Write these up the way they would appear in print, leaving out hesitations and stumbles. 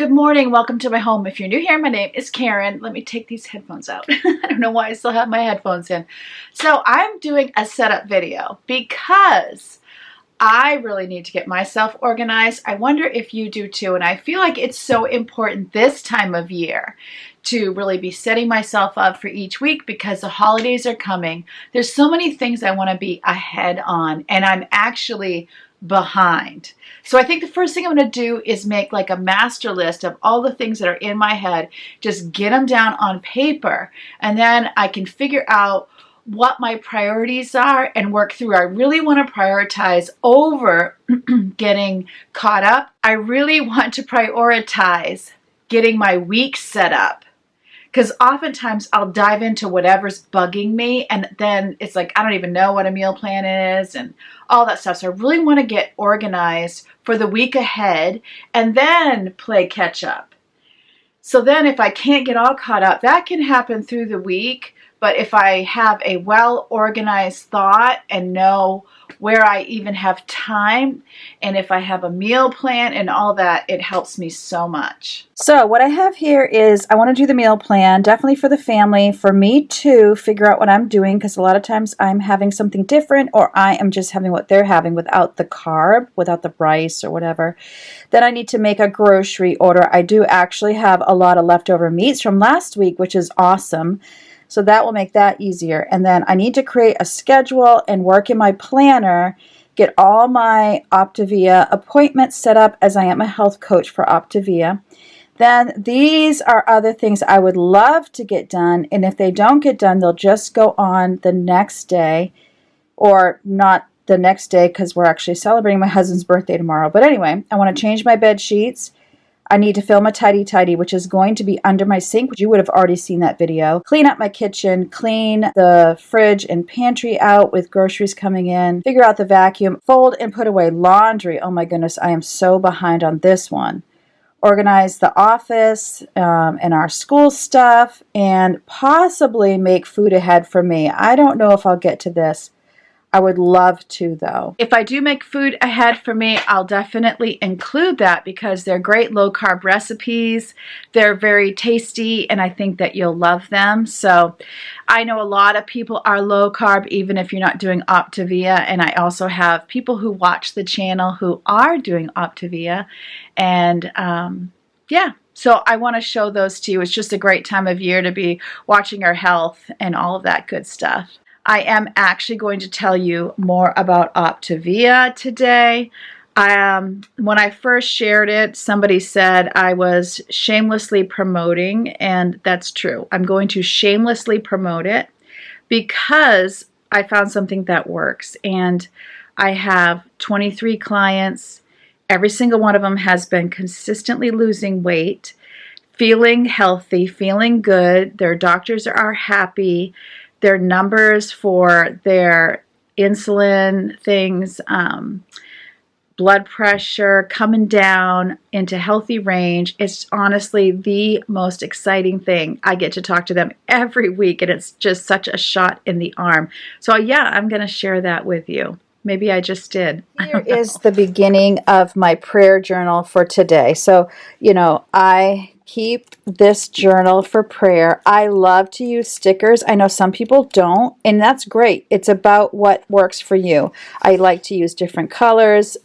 Good morning. Welcome to my home. If you're new here, my name is Karen. Let me take these headphones out. I don't know why I still have my headphones in. So I'm doing a setup video because I really need to get myself organized. I wonder if you do too. And I feel like it's so important this time of year to really be setting myself up for each week because the holidays are coming. There's so many things I want to be ahead on, and I'm actually behind. So I think the first thing I'm going to do is make like a master list of all the things that are in my head, just get them down on paper, and then I can figure out what my priorities are and work through. I really want to prioritize over getting caught up. I really want to prioritize getting my week set up. Because oftentimes I'll dive into whatever's bugging me, and then it's like, I don't even know what a meal plan is and all that stuff. So I really want to get organized for the week ahead and then play catch up. So then if I can't get all caught up, that can happen through the week. But if I have a well-organized thought and know where I even have time, and if I have a meal plan and all that, it helps me so much. So what I have here is I want to do the meal plan, definitely for the family, for me to figure out what I'm doing, because a lot of times I'm having something different, or I am just having what they're having without the carb, without the rice or whatever. Then I need to make a grocery order. I do actually have a lot of leftover meats from last week, which is awesome. So that will make that easier. And then I need to create a schedule and work in my planner, get all my Optavia appointments set up, as I am a health coach for Optavia. Then these are other things I would love to get done. And if they don't get done, they'll just go on the next day, or not the next day because we're actually celebrating my husband's birthday tomorrow. But anyway, I want to change my bed sheets. I need to film a tidy, which is going to be under my sink, which you would have already seen that video. Clean up my kitchen, clean the fridge and pantry out with groceries coming in, figure out the vacuum, fold and put away laundry. Oh my goodness, I am so behind on this one. Organize the office and our school stuff, and possibly make food ahead for me. I don't know if I'll get to this. I would love to, though. If I do make food ahead for me, I'll definitely include that because they're great low-carb recipes. They're very tasty, and I think that you'll love them. So I know a lot of people are low-carb, even if you're not doing Optavia, and I also have people who watch the channel who are doing Optavia, and yeah. So I want to show those to you. It's just a great time of year to be watching our health and all of that good stuff. I am actually going to tell you more about Optavia today. When I first shared it, somebody said I was shamelessly promoting, and that's true. I'm going to shamelessly promote it because I found something that works. And I have 23 clients. Every single one of them has been consistently losing weight, feeling healthy, feeling good. Their doctors are happy. Their numbers for their insulin things, blood pressure coming down into healthy range. It's honestly the most exciting thing. I get to talk to them every week, and it's just such a shot in the arm. So yeah, I'm going to share that with you. Maybe I just did. Here is the beginning of my prayer journal for today. So, I keep this journal for prayer. I love to use stickers. I know some people don't, and that's great. It's about what works for you. I like to use different colors,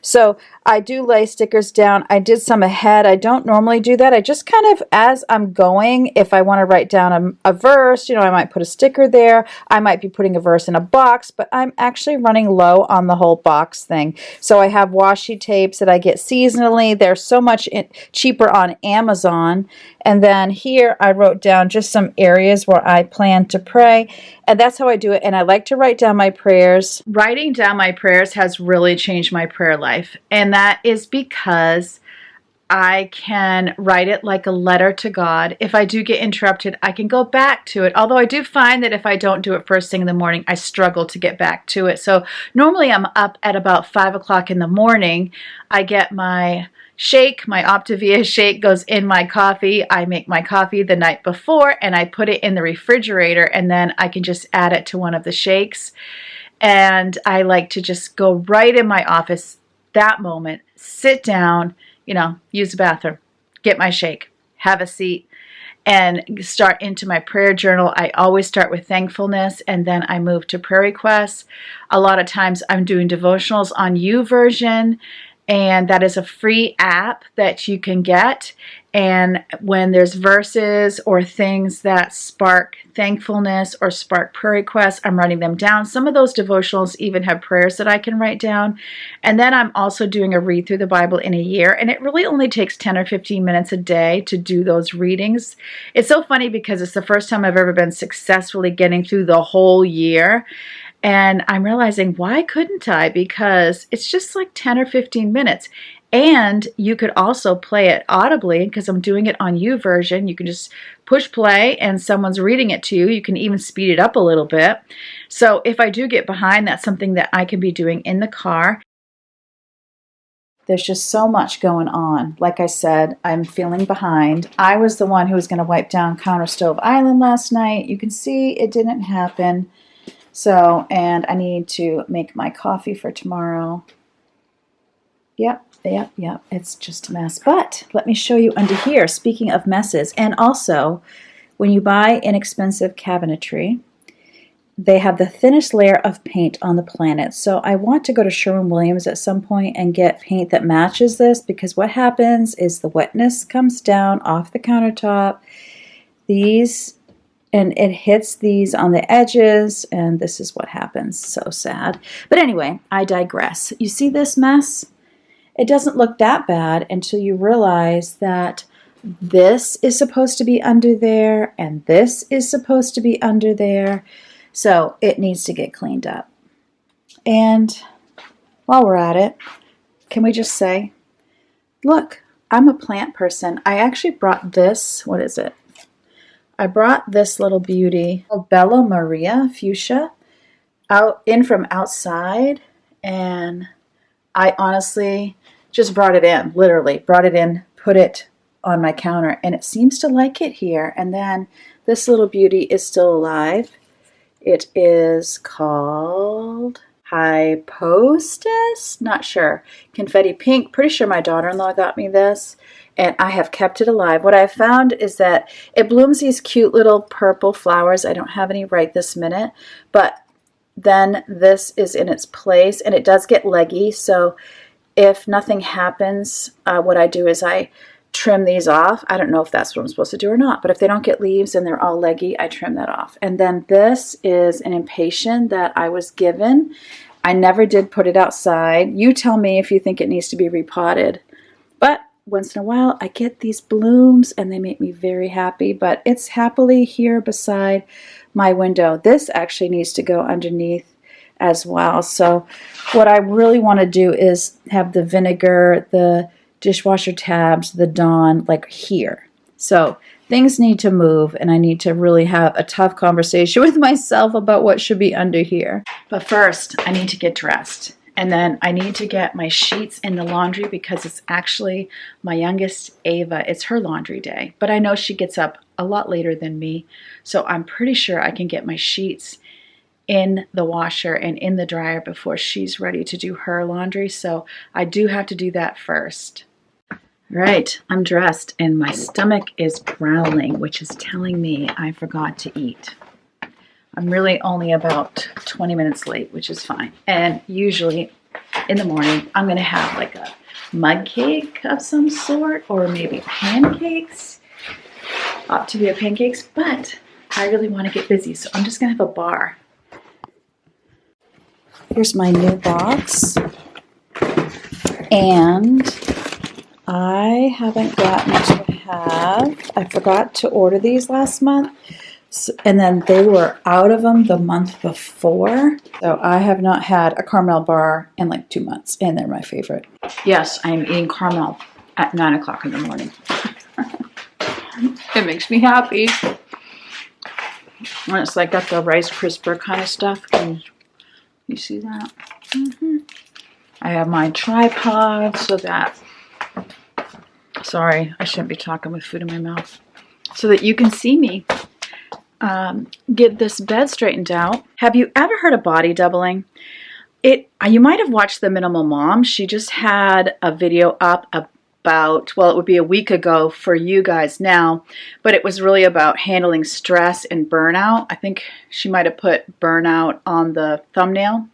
So I do lay stickers down. I did some ahead. I don't normally do that. I just kind of, as I'm going, if I want to write down a verse, I might put a sticker there. I might be putting a verse in a box, but I'm actually running low on the whole box thing. So I have washi tapes that I get seasonally. They're so much cheaper on Amazon. And then here I wrote down just some areas where I plan to pray. And that's how I do it. And I like to write down my prayers. Writing down my prayers has really changed my prayer life. And that is because I can write it like a letter to God. If I do get interrupted, I can go back to it. Although I do find that if I don't do it first thing in the morning, I struggle to get back to it. So normally I'm up at about 5 o'clock in the morning. I get my shake, my Optavia shake goes in my coffee. I make my coffee the night before and I put it in the refrigerator, and then I can just add it to one of the shakes. And I like to just go right in my office that moment, sit down, use the bathroom, get my shake, have a seat, and start into my prayer journal. I always start with thankfulness, and then I move to prayer requests. A lot of times I'm doing devotionals on YouVersion, and that is a free app that you can get. And when there's verses or things that spark thankfulness or spark prayer requests, I'm writing them down. Some of those devotionals even have prayers that I can write down. And then I'm also doing a read through the Bible in a year. And it really only takes 10 or 15 minutes a day to do those readings. It's so funny because it's the first time I've ever been successfully getting through the whole year. And I'm realizing, why couldn't I? Because it's just like 10 or 15 minutes. And you could also play it audibly because I'm doing it on YouVersion. You can just push play and someone's reading it to you. You can even speed it up a little bit. So if I do get behind, that's something that I can be doing in the car. There's just so much going on. Like I said, I'm feeling behind. I was the one who was going to wipe down Counter Stove Island last night. You can see it didn't happen. So, and I need to make my coffee for tomorrow. Yep, it's just a mess. But let me show you under here, speaking of messes. And also, when you buy inexpensive cabinetry, they have the thinnest layer of paint on the planet. So I want to go to Sherwin-Williams at some point and get paint that matches this, because what happens is the wetness comes down off the countertop. And it hits these on the edges, and this is what happens. So sad. But anyway, I digress. You see this mess? It doesn't look that bad until you realize that this is supposed to be under there, and this is supposed to be under there. So it needs to get cleaned up. And while we're at it, can we just say, look, I'm a plant person. I actually brought this, what is it? I brought this little beauty called Bella Maria fuchsia in from outside, and I honestly just brought it in, literally brought it in, put it on my counter, and it seems to like it here. And then this little beauty is still alive. It is called Hypostis, not sure. Confetti pink, pretty sure my daughter-in-law got me this. And I have kept it alive. What I've found is that it blooms these cute little purple flowers. I don't have any right this minute, but then this is in its place, and it does get leggy. So if nothing happens, what I do is I trim these off. I don't know if that's what I'm supposed to do or not, but if they don't get leaves and they're all leggy, I trim that off. And then this is an impatient that I was given. I never did put it outside. You tell me if you think it needs to be repotted. But once in a while, I get these blooms, and they make me very happy. But it's happily here beside my window. This actually needs to go underneath as well. So what I really want to do is have the vinegar, the dishwasher tabs, the Dawn, like here. So things need to move, and I need to really have a tough conversation with myself about what should be under here. But first, I need to get dressed. And then I need to get my sheets in the laundry, because it's actually my youngest, Ava. It's her laundry day. But I know she gets up a lot later than me. So I'm pretty sure I can get my sheets in the washer and in the dryer before she's ready to do her laundry. So I do have to do that first. Right, I'm dressed, and my stomach is growling, which is telling me I forgot to eat. I'm really only about 20 minutes late, which is fine. And usually in the morning, I'm going to have like a mug cake of some sort, or maybe pancakes, Optavia pancakes, but I really want to get busy, so I'm just going to have a bar. Here's my new box, and I haven't gotten to have, I forgot to order these last month. So, and then they were out of them the month before. So I have not had a caramel bar in like 2 months, and they're my favorite. Yes, I am eating caramel at 9 o'clock in the morning. It makes me happy. And it's like got the Rice Crisper kind of stuff. Can you see that? I have my tripod so that, sorry, I shouldn't be talking with food in my mouth, so that you can see me. Get this bed straightened out. Have you ever heard of body doubling? You might have watched The Minimal Mom. She just had a video up about, well, it would be a week ago for you guys now, but it was really about handling stress and burnout. I think she might have put burnout on the thumbnail.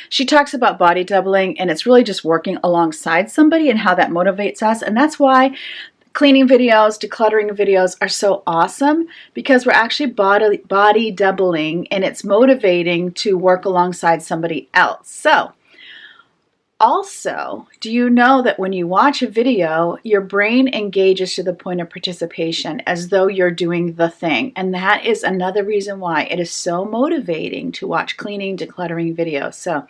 She talks about body doubling, and it's really just working alongside somebody and how that motivates us. And that's why cleaning videos, decluttering videos are so awesome, because we're actually body doubling, and it's motivating to work alongside somebody else. So also, do you know that when you watch a video, your brain engages to the point of participation as though you're doing the thing? And that is another reason why it is so motivating to watch cleaning, decluttering videos. So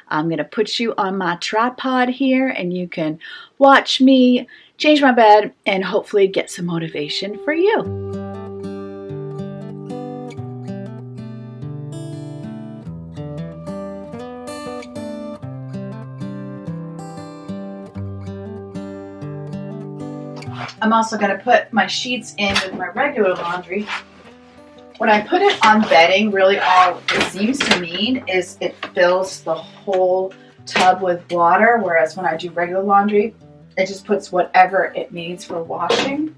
I'm going to put you on my tripod here, and you can watch me change my bed and hopefully get some motivation for you. I'm also going to put my sheets in with my regular laundry. When I put it on bedding, really all it seems to mean is it fills the whole tub with water, whereas when I do regular laundry, it just puts whatever it needs for washing.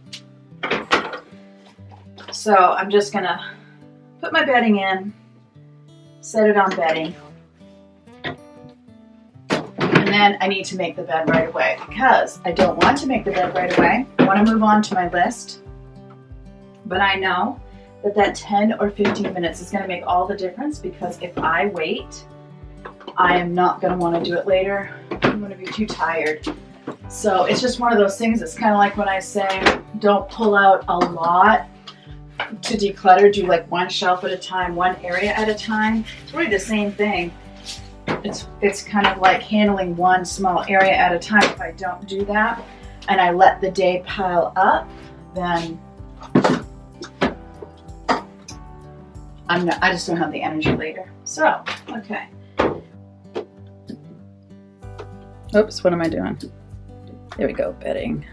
So I'm just going to put my bedding in, set it on bedding. And then I need to make the bed right away, because I don't want to make the bed right away. I want to move on to my list. But I know that 10 or 15 minutes is going to make all the difference, because if I wait, I am not going to want to do it later. I'm going to be too tired. So it's just one of those things. It's kind of like when I say don't pull out a lot to declutter. Do like one shelf at a time, one area at a time. It's really the same thing. It's kind of like handling one small area at a time. If I don't do that and I let the day pile up, then I just don't have the energy later. So, okay. Oops, what am I doing? There we go, bedding.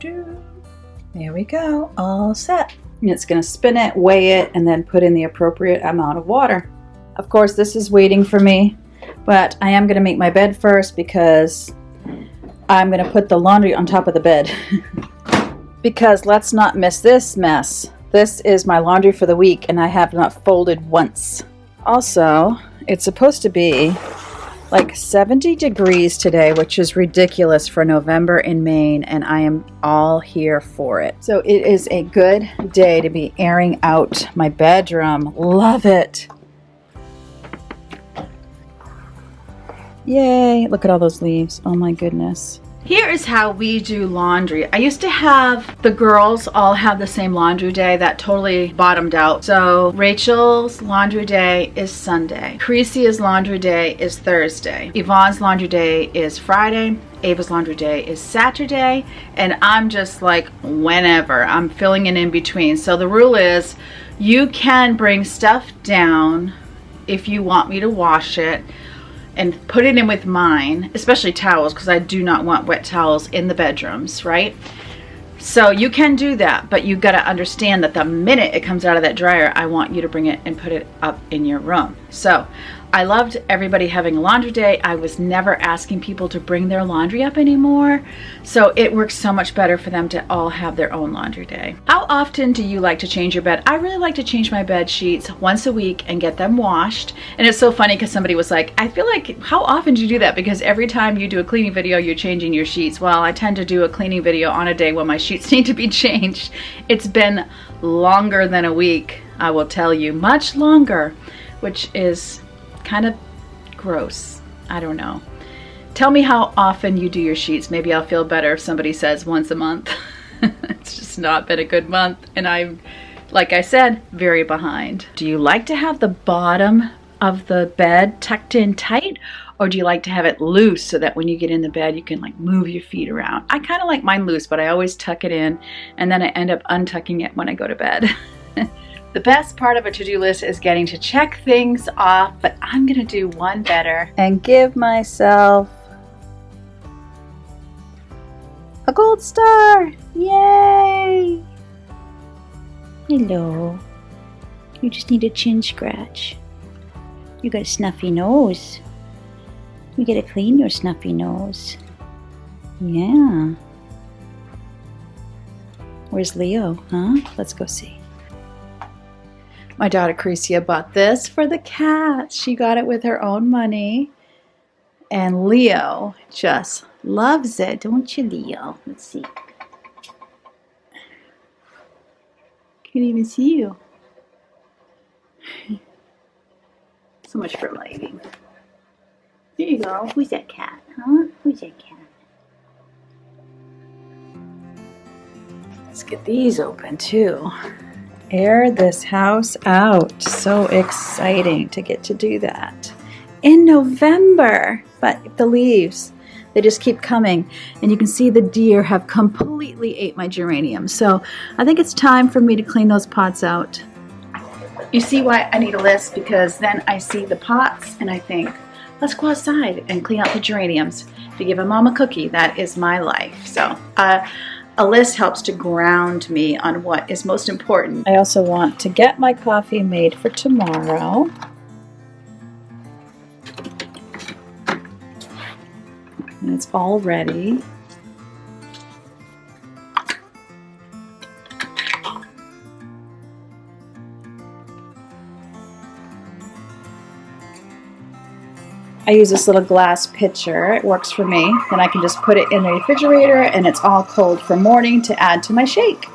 There we go, all set. And it's gonna spin it, weigh it, and then put in the appropriate amount of water. Of course, this is waiting for me, but I am gonna make my bed first, because I'm gonna put the laundry on top of the bed. Because let's not miss this mess. This is my laundry for the week, and I have not folded once. Also, it's supposed to be like 70 degrees today, which is ridiculous for November in Maine, and I am all here for it. So it is a good day to be airing out my bedroom. Love it. Yay, look at all those leaves. Oh my goodness. Here is how we do laundry. I used to have the girls all have the same laundry day. That totally bottomed out. So Rachel's laundry day is Sunday. Crisia's laundry day is Thursday. Yvonne's laundry day is Friday. Ava's laundry day is Saturday. And I'm just like whenever. I'm filling in between. So the rule is you can bring stuff down if you want me to wash it and put it in with mine, especially towels, because I do not want wet towels in the bedrooms, right? So you can do that, but you got to understand that the minute it comes out of that dryer, I want you to bring it and put it up in your room. So I loved everybody having a laundry day. I was never asking people to bring their laundry up anymore. So it works so much better for them to all have their own laundry day. How often do you like to change your bed? I really like to change my bed sheets once a week and get them washed. And it's so funny because somebody was like, I feel like, how often do you do that? Because every time you do a cleaning video, you're changing your sheets. Well, I tend to do a cleaning video on a day when my sheets need to be changed. It's been longer than a week, I will tell you, much longer, which is kind of gross. I don't know. Tell me how often you do your sheets. Maybe I'll feel better if somebody says once a month. It's just not been a good month, and I'm, like I said, very behind. Do you like to have the bottom of the bed tucked in tight, or do you like to have it loose so that when you get in the bed you can like move your feet around? I kind of like mine loose, but I always tuck it in, and then I end up untucking it when I go to bed. The best part of a to-do list is getting to check things off, but I'm gonna do one better and give myself a gold star. Yay! Hello. You just need a chin scratch. You got a snuffy nose. You gotta clean your snuffy nose. Yeah. Where's Leo, huh? Let's go see. My daughter Crecia bought this for the cat. She got it with her own money. And Leo just loves it, don't you, Leo? Let's see. Can't even see you. So much for lighting. There you go. Who's that cat, huh? Who's that cat? Let's get these open too. Air this house out. So exciting to get to do that in November. But the leaves, they just keep coming. And you can see the deer have completely ate my geraniums. So I think it's time for me to clean those pots out. You see why I need a list? Because then I see the pots and I think, let's go outside and clean out the geraniums. To give a mom a cookie, that is my life. So a list helps to ground me on what is most important. I also want to get my coffee made for tomorrow. And it's all ready. I use this little glass pitcher. It works for me. Then I can just put it in the refrigerator and it's all cold for morning to add to my shake.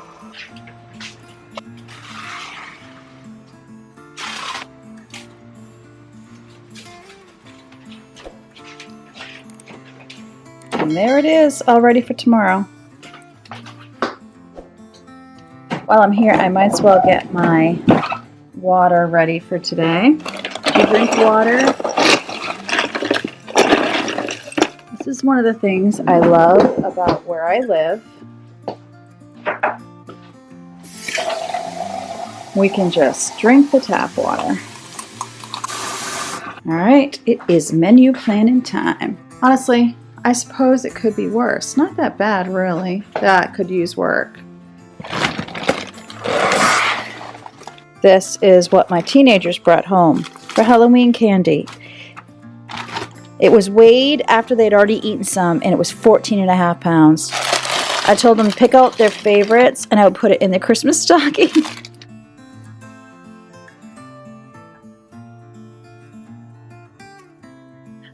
And there it is, all ready for tomorrow. While I'm here, I might as well get my water ready for today. Do you drink water? This is one of the things I love about where I live. We can just drink the tap water. All right, it is menu planning time. Honestly, I suppose it could be worse. Not that bad, really. That could use work. This is what my teenagers brought home for Halloween candy. It was weighed after they'd already eaten some, and it was 14.5 pounds. I told them to pick out their favorites, and I would put it in their Christmas stocking.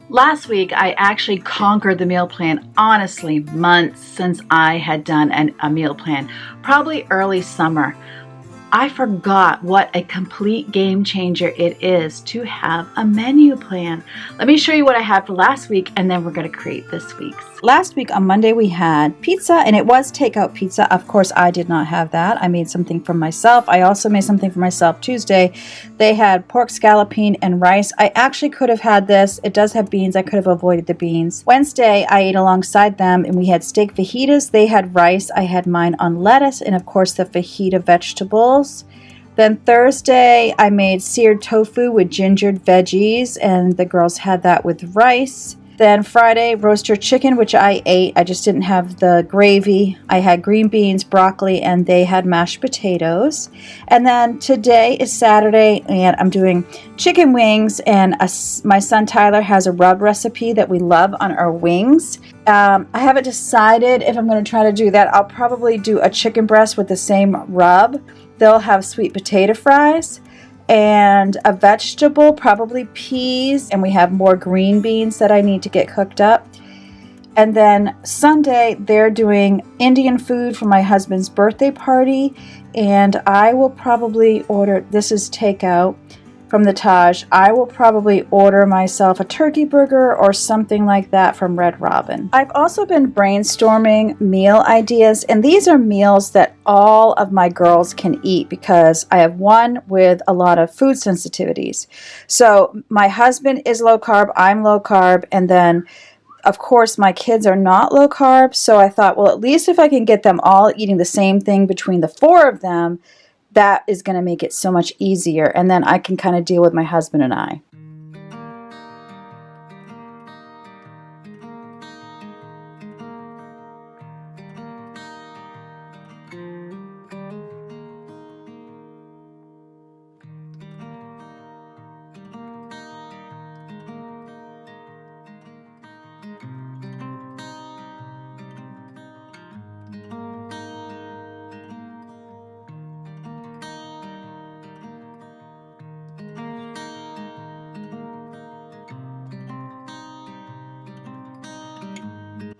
Last week, I actually conquered the meal plan. Honestly, months since I had done a meal plan, probably early summer. I forgot what a complete game changer it is to have a menu plan. Let me show you what I had for last week, and then we're going to create this week's. Last week on Monday we had pizza, and it was takeout pizza. Of course, I did not have that. I made something for myself. I also made something for myself Tuesday. They had pork scallopine and rice. I actually could have had this. It does have beans. I could have avoided the beans. Wednesday, I ate alongside them, and we had steak fajitas. They had rice. I had mine on lettuce, and of course the fajita vegetables. Then Thursday, I made seared tofu with gingered veggies, and the girls had that with rice. Then Friday, roaster chicken, which I ate. I just didn't have the gravy. I had green beans, broccoli, and they had mashed potatoes. And then today is Saturday, and I'm doing chicken wings, and my son Tyler has a rub recipe that we love on our wings. I haven't decided if I'm going to try to do that. I'll probably do a chicken breast with the same rub. They'll have sweet potato fries and a vegetable, probably peas, and we have more green beans that I need to get cooked up. And then Sunday, they're doing Indian food for my husband's birthday party, and I will probably order, this is takeout from the Taj, I will probably order myself a turkey burger or something like that from Red Robin. I've also been brainstorming meal ideas, and these are meals that all of my girls can eat because I have one with a lot of food sensitivities. So my husband is low carb, I'm low carb, and then of course my kids are not low carb, so I thought, well, at least if I can get them all eating the same thing between the 4 of them, that is going to make it so much easier, and then I can kind of deal with my husband and I.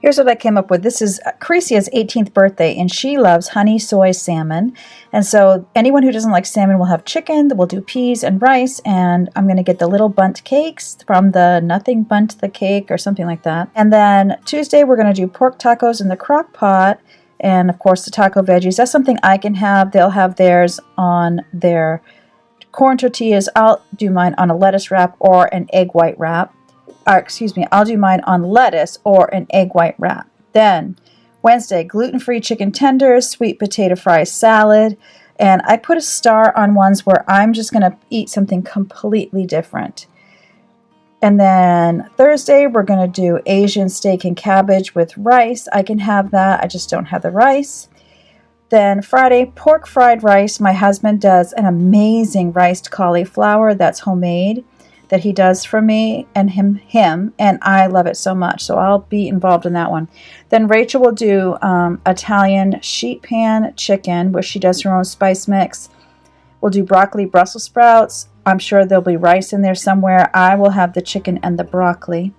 Here's what I came up with. This is Cresia's 18th birthday, and she loves honey soy salmon. And so anyone who doesn't like salmon will have chicken. We'll do peas and rice, and I'm going to get the little bundt cakes from the Nothing Bundt the Cake or something like that. And then Tuesday, we're going to do pork tacos in the crock pot, and of course the taco veggies. That's something I can have. They'll have theirs on their corn tortillas. I'll do mine on a lettuce wrap or an egg white wrap. I'll do mine on lettuce or an egg white wrap. Then Wednesday, gluten-free chicken tenders, sweet potato fries salad, and I put a star on ones where I'm just going to eat something completely different. And then Thursday, we're going to do Asian steak and cabbage with rice. I can have that. I just don't have the rice. Then Friday, pork fried rice. My husband does an amazing riced cauliflower that's homemade, that he does for me and him, and I love it so much. So I'll be involved in that one. Then Rachel will do Italian sheet pan chicken, where she does her own spice mix. We'll do broccoli, Brussels sprouts. I'm sure there'll be rice in there somewhere. I will have the chicken and the broccoli.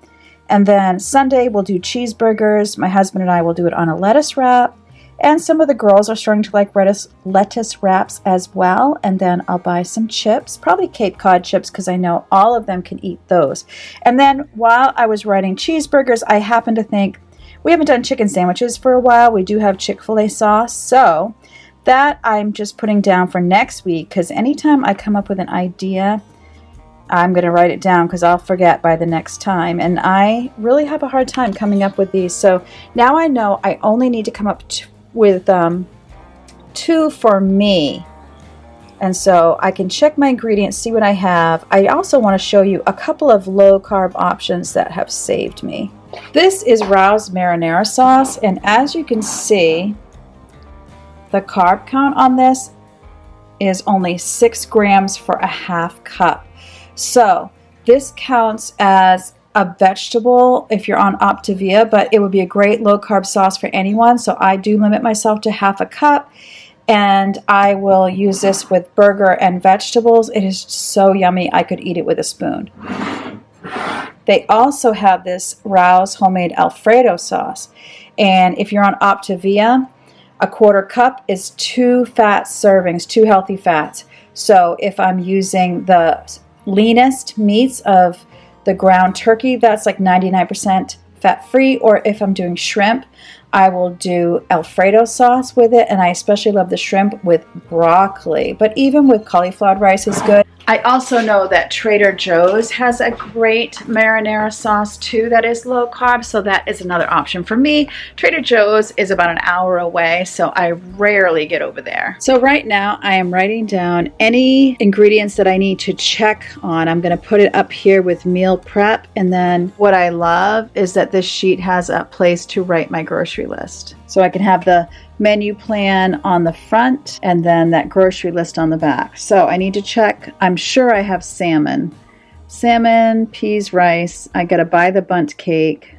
And then Sunday, we'll do cheeseburgers. My husband and I will do it on a lettuce wrap. And some of the girls are starting to like lettuce wraps as well. And then I'll buy some chips, probably Cape Cod chips, because I know all of them can eat those. And then while I was writing cheeseburgers, I happened to think, we haven't done chicken sandwiches for a while. We do have Chick-fil-A sauce. So that I'm just putting down for next week, because anytime I come up with an idea, I'm going to write it down because I'll forget by the next time. And I really have a hard time coming up with these. So now I know I only need to come up with 2 for me, and so I can check my ingredients, see what I have. I also want to show you a couple of low carb options that have saved me. This is Rao's marinara sauce, and as you can see, the carb count on this is only 6 grams for a half cup. So this counts as a vegetable if you're on Optavia, but it would be a great low carb sauce for anyone. So I do limit myself to half a cup, and I will use this with burger and vegetables. It is so yummy. I could eat it with a spoon. They also have this Rao's homemade Alfredo sauce, and if you're on Optavia, a quarter cup is 2 fat servings, 2 healthy fats. So if I'm using the leanest meats of the ground turkey, that's like 99% fat-free, or if I'm doing shrimp, I will do Alfredo sauce with it, and I especially love the shrimp with broccoli, but even with cauliflower rice is good. I also know that Trader Joe's has a great marinara sauce too that is low carb, so that is another option for me. Trader Joe's is about an hour away, so I rarely get over there. So right now I am writing down any ingredients that I need to check on. I'm going to put it up here with meal prep, and then what I love is that this sheet has a place to write my grocery list. So I can have the menu plan on the front and then that grocery list on the back. So I need to check. I'm sure I have salmon, peas, rice. I got to buy the bundt cake.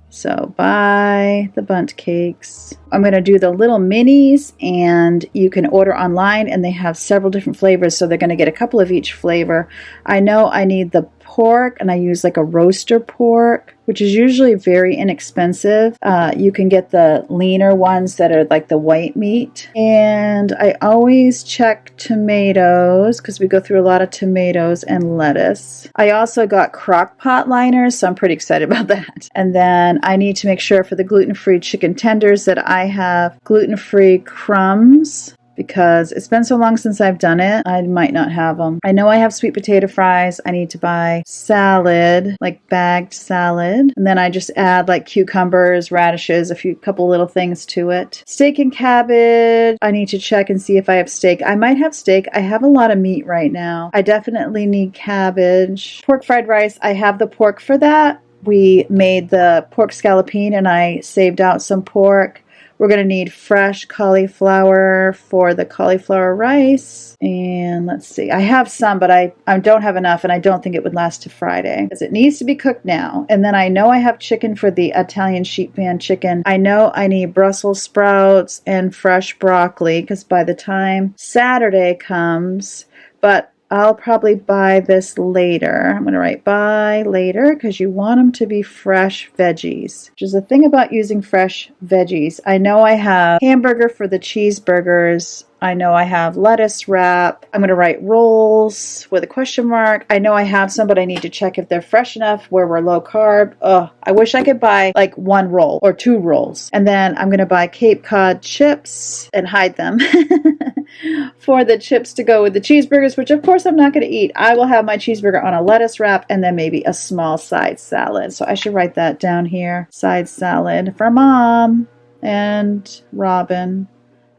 So buy the bundt cakes. I'm going to do the little minis, and you can order online, and they have several different flavors. So they're going to get a couple of each flavor. I know I need the pork, and I use like a roaster pork, which is usually very inexpensive. You can get the leaner ones that are like the white meat. And I always check tomatoes because we go through a lot of tomatoes and lettuce. I also got crock pot liners, so I'm pretty excited about that. And then I need to make sure for the gluten-free chicken tenders that I have gluten-free crumbs, because it's been so long since I've done it, I might not have them. I know I have sweet potato fries. I need to buy salad, like bagged salad. And then I just add like cucumbers, radishes, couple little things to it. Steak and cabbage. I need to check and see if I have steak. I might have steak. I have a lot of meat right now. I definitely need cabbage. Pork fried rice. I have the pork for that. We made the pork scallopine, and I saved out some pork. We're going to need fresh cauliflower for the cauliflower rice. And let's see, I have some, but I don't have enough, and I don't think it would last to Friday because it needs to be cooked now. And then I know I have chicken for the Italian sheet pan chicken. I know I need Brussels sprouts and fresh broccoli because by the time Saturday comes, but I'll probably buy this later. I'm going to write buy later because you want them to be fresh veggies, which is the thing about using fresh veggies. I know I have hamburger for the cheeseburgers. I know I have lettuce wrap. I'm going to write rolls with a question mark. I know I have some, but I need to check if they're fresh enough where we're low carb. Ugh, I wish I could buy like 1 roll or 2 rolls. And then I'm going to buy Cape Cod chips and hide them for the chips to go with the cheeseburgers, which of course I'm not going to eat. I will have my cheeseburger on a lettuce wrap and then maybe a small side salad. So I should write that down here. Side salad for Mom and Robin.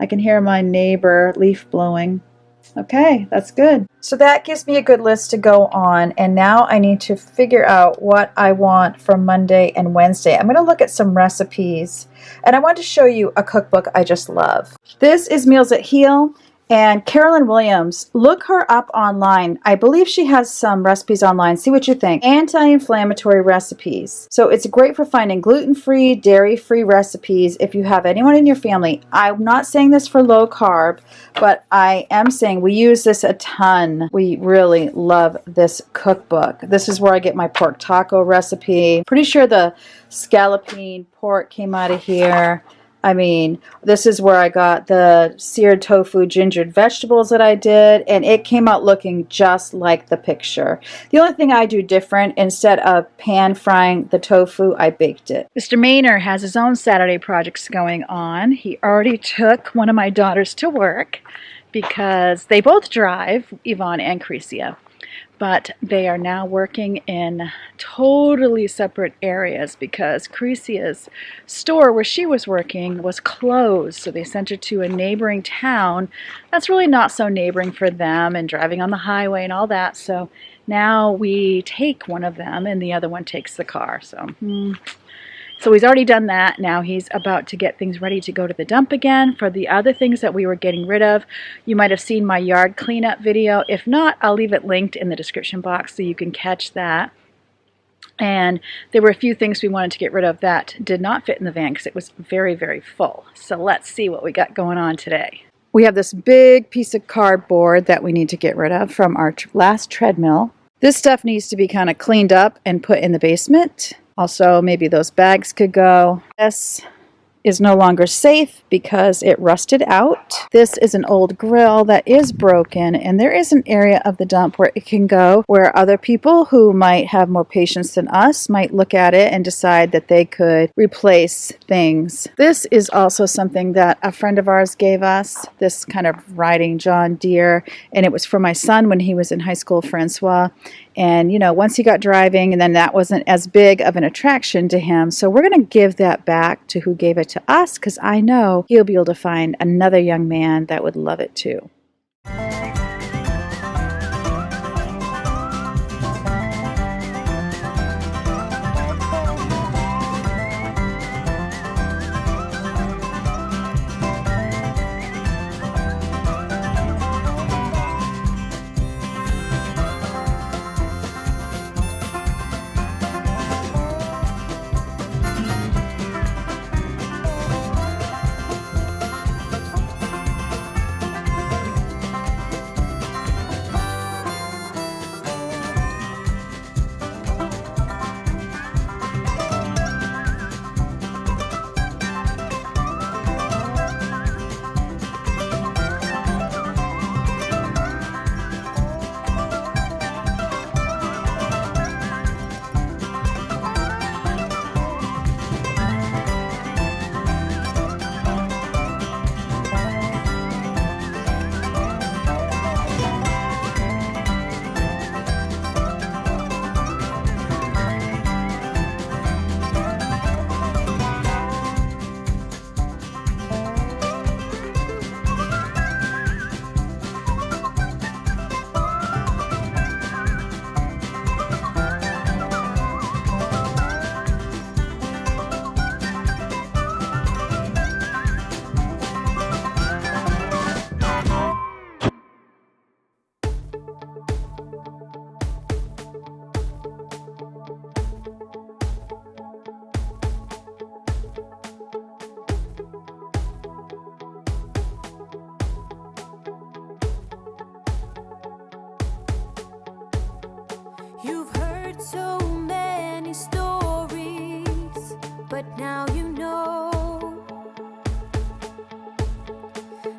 I can hear my neighbor leaf blowing. Okay, that's good. So that gives me a good list to go on. And now I need to figure out what I want for Monday and Wednesday. I'm going to look at some recipes. And I want to show you a cookbook I just love. This is Meals that Heal. And Carolyn Williams, look her up online. I believe she has some recipes online. See what you think. Anti-inflammatory recipes. So it's great for finding gluten-free, dairy-free recipes if you have anyone in your family. I'm not saying this for low carb, but I am saying we use this a ton. We really love this cookbook. This is where I get my pork taco recipe. Pretty sure the scallopine pork came out of here. I mean, this is where I got the seared tofu gingered vegetables that I did, and it came out looking just like the picture. The only thing I do different, instead of pan frying the tofu, I baked it. Mr. Mainer has his own Saturday projects going on. He already took one of my daughters to work because they both drive, Yvonne and Crecia. But they are now working in totally separate areas because Crecia's store where she was working was closed. So they sent her to a neighboring town that's really not so neighboring for them, and driving on the highway and all that. So now we take one of them and the other one takes the car. So he's already done that. Now he's about to get things ready to go to the dump again for the other things that we were getting rid of. You might have seen my yard cleanup video. If not, I'll leave it linked in the description box so you can catch that. And there were a few things we wanted to get rid of that did not fit in the van because it was very, very full. So let's see what we got going on today. We have this big piece of cardboard that we need to get rid of from our last treadmill. This stuff needs to be kind of cleaned up and put in the basement. Also, maybe those bags could go. This is no longer safe because it rusted out. This is an old grill that is broken, and there is an area of the dump where it can go where other people who might have more patience than us might look at it and decide that they could replace things. This is also something that a friend of ours gave us, this kind of riding John Deere, and it was for my son when he was in high school, Francois. And, you know, once he got driving, and then that wasn't as big of an attraction to him. So we're going to give that back to who gave it to us, because I know he'll be able to find another young man that would love it too. but now you know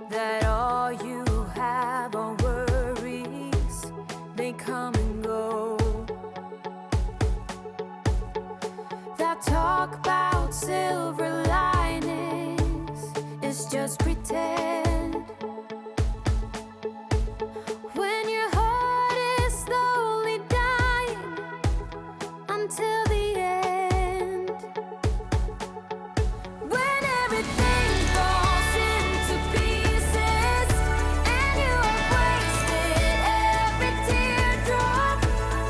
that all you have are worries. They come and go. That talk about silver linings is just pretend. When your heart is slowly dying until the end. When everything falls into pieces and you have wasted every teardrop,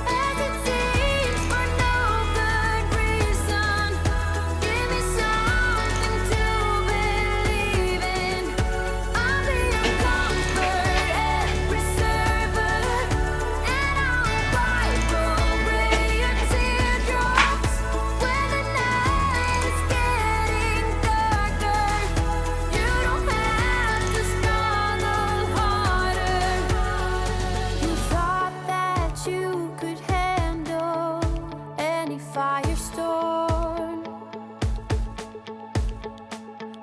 as it seems for no good reason, give me something to believe in. I'll be your comfort and preserver, and I'll wipe away your teardrops when the night is getting darker. You don't have to struggle harder. You thought that you could handle any firestorm,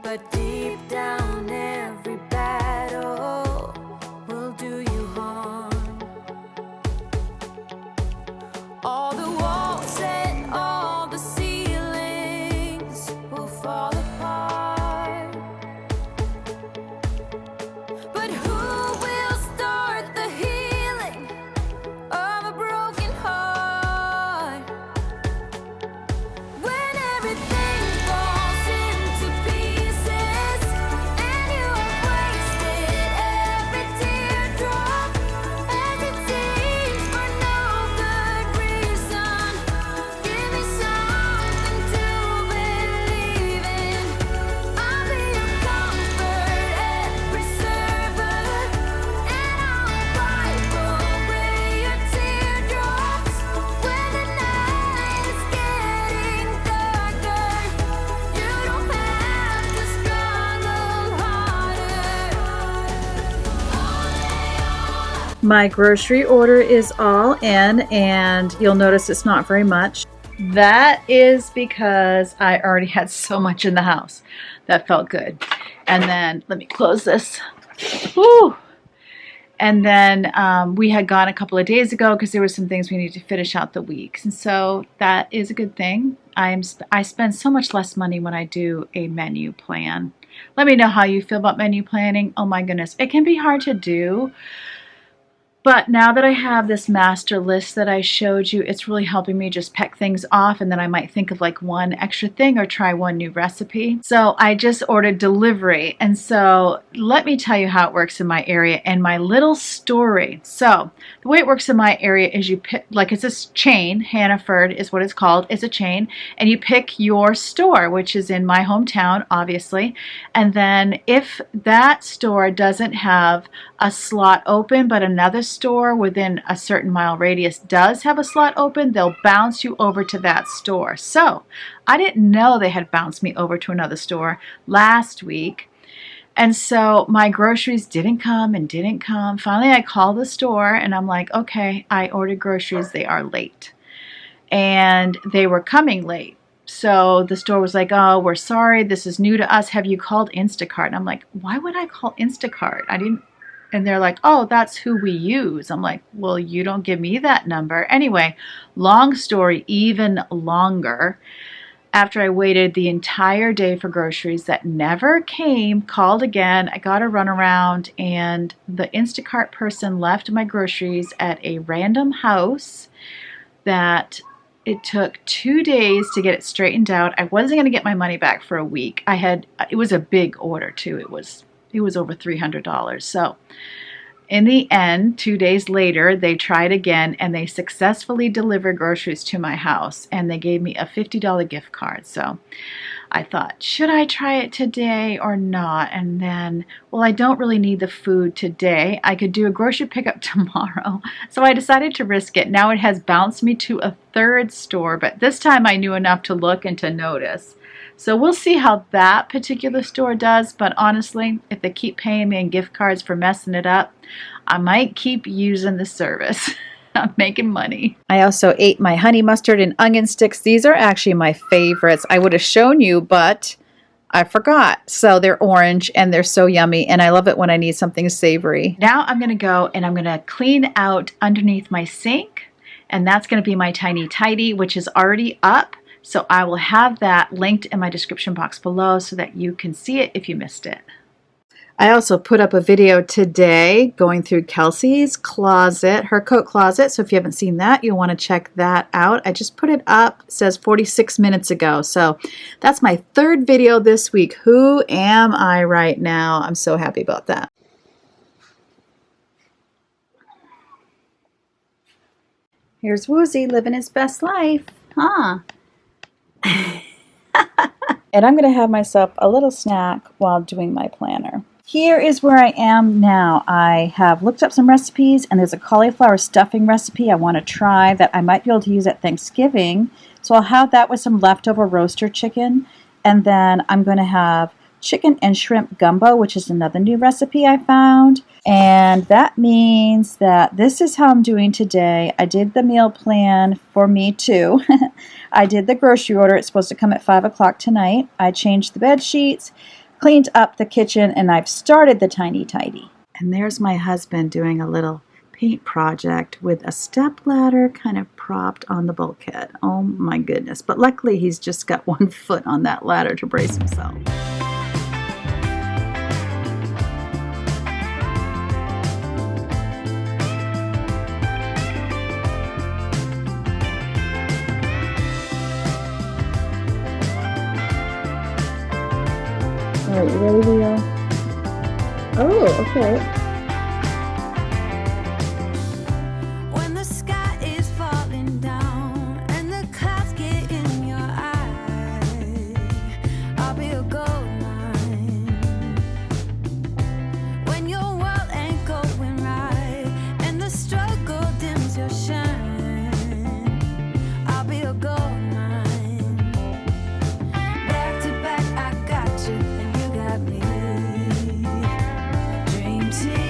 but deep down every battle will do you harm. All the walls and all the ceilings will fall apart. But who will start the healing of a broken heart? When everything falls into pieces and you have wasted every teardrop, as it seems for no good reason, give me something to believe in. I'll be your comfort and preserver, and I'll wipe away your teardrops when the night is getting darker. You don't have to struggle harder. My grocery order is all in, and you'll notice it's not very much. That is because I already had so much in the house. That felt good. And then, let me close this. Woo! And then we had gone a couple of days ago because there were some things we needed to finish out the week. And so that is a good thing. I spend so much less money when I do a menu plan. Let me know how you feel about menu planning. Oh my goodness, it can be hard to do. But now that I have this master list that I showed you, it's really helping me just peck things off, and then I might think of like one extra thing or try one new recipe. So I just ordered delivery, and so let me tell you how it works in my area and my little story. So the way it works in my area is you pick, like it's this chain, Hannaford is what it's called, it's a chain, and you pick your store, which is in my hometown, obviously, and then if that store doesn't have a slot open, but another store within a certain mile radius does have a slot open, they'll bounce you over to that store. So I didn't know they had bounced me over to another store last week. And so my groceries didn't come and didn't come. Finally, I called the store and I'm like, okay, I ordered groceries. They are late. And they were coming late. So the store was like, oh, we're sorry. This is new to us. Have you called Instacart? And I'm like, why would I call Instacart? I didn't. And they're like, oh, that's who we use. I'm like, well, you don't give me that number. Anyway, long story, even longer. After I waited the entire day for groceries that never came, called again, I got a runaround, and the Instacart person left my groceries at a random house that it took 2 days to get it straightened out. I wasn't going to get my money back for a week. It was a big order too. It was over $300. So in the end, 2 days later, they tried again and they successfully delivered groceries to my house, and they gave me a $50 gift card. So I thought, should I try it today or not? And then, well, I don't really need the food today. I could do a grocery pickup tomorrow. So I decided to risk it. Now it has bounced me to a third store, but this time I knew enough to look and to notice. So we'll see how that particular store does, but honestly, if they keep paying me in gift cards for messing it up, I might keep using the service. I'm making money. I also ate my honey mustard and onion sticks. These are actually my favorites. I would have shown you, but I forgot. So they're orange and they're so yummy, and I love it when I need something savory. Now I'm going to go and I'm going to clean out underneath my sink, and that's going to be my tiny tidy, which is already up. So I will have that linked in my description box below so that you can see it if you missed it. I also put up a video today going through Kelsey's closet, her coat closet. So if you haven't seen that, you'll want to check that out. I just put it up. It says 46 minutes ago. So that's my third video this week. Who am I right now? I'm so happy about that. Here's Woozy living his best life, huh? And I'm going to have myself a little snack while doing my planner. Here is where I am now. I have looked up some recipes, and there's a cauliflower stuffing recipe I want to try that I might be able to use at Thanksgiving. So I'll have that with some leftover roaster chicken. And then I'm going to have chicken and shrimp gumbo, which is another new recipe I found. And that means that this is how I'm doing today. I did the meal plan for me too. I did the grocery order. It's supposed to come at 5 o'clock tonight. I changed the bed sheets, cleaned up the kitchen, and I've started the tiny tidy. And there's my husband doing a little paint project with a step ladder kind of propped on the bulkhead. Oh my goodness. But luckily he's just got one foot on that ladder to brace himself. All right, you ready, Leo? Oh, okay. When the sky is falling down and the clouds get in your eye, I'll be a gold mine. When your world ain't going right and the struggle dims your shine, I'll be a gold mine. Back to back, I got you and you got me. Dream team.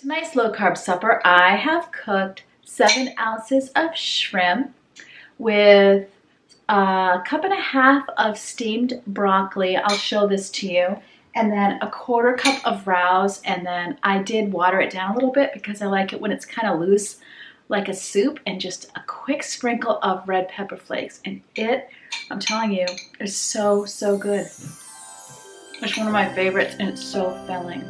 Tonight's low carb supper, I have cooked 7 ounces of shrimp with a cup and a half of steamed broccoli. I'll show this to you. And then a 1/4 cup of rouse. And then I did water it down a little bit because I like it when it's kind of loose, like a soup, and just a quick sprinkle of red pepper flakes. And it, I'm telling you, is so, so good. It's one of my favorites and it's so filling.